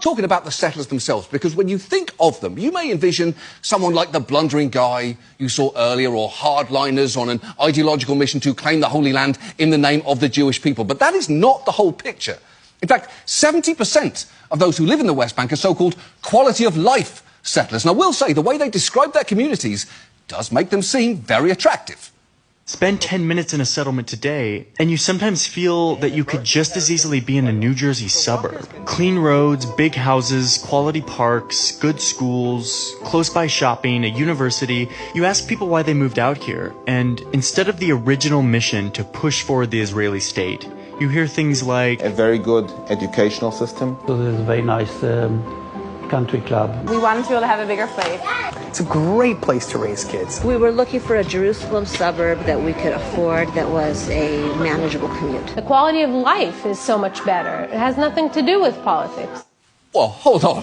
talking about the settlers themselves, because when you think of them, you may envision someone like the blundering guy you saw earlier, or hardliners on an ideological mission to claim the Holy Land in the name of the Jewish people. But that is not the whole picture. In fact, 70% of those who live in the West Bank are so-called quality-of-life settlers. And I will say, the way they describe their communities does make them seem very attractive. Spend 10 minutes in a settlement today, and you sometimes feel that you could just as easily be in a New Jersey suburb. Clean roads, big houses, quality parks, good schools, close-by shopping, a university. You ask people why they moved out here, and instead of the original mission to push forward the Israeli state, you hear things like a very good educational system. So there's a very nice country club. We wanted to be able to have a bigger place. It's a great place to raise kids. We were looking for a Jerusalem suburb that we could afford, that was a manageable commute. The quality of life is so much better. It has nothing to do with politics. Well, hold on.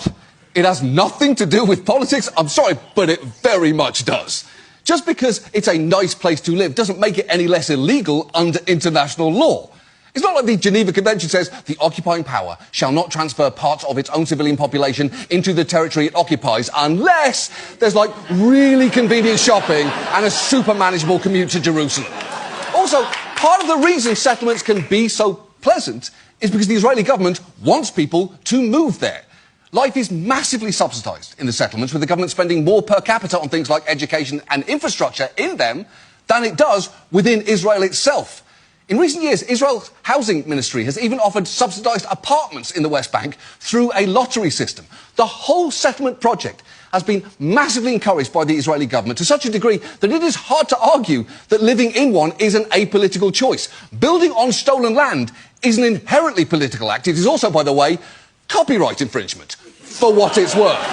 It has nothing to do with politics? I'm sorry, but it very much does. Just because it's a nice place to live doesn't make it any less illegal under international law. It's not like the Geneva Convention says the occupying power shall not transfer parts of its own civilian population into the territory it occupies unless there's, like, really convenient shopping and a super manageable commute to Jerusalem. Also, part of the reason settlements can be so pleasant is because the Israeli government wants people to move there. Life is massively subsidised in the settlements, with the government spending more per capita on things like education and infrastructure in them than it does within Israel itself. In recent years, Israel's housing ministry has even offered subsidised apartments in the West Bank through a lottery system. The whole settlement project has been massively encouraged by the Israeli government to such a degree that it is hard to argue that living in one is an apolitical choice. Building on stolen land is an inherently political act. It is also, by the way, copyright infringement, for what it's worth.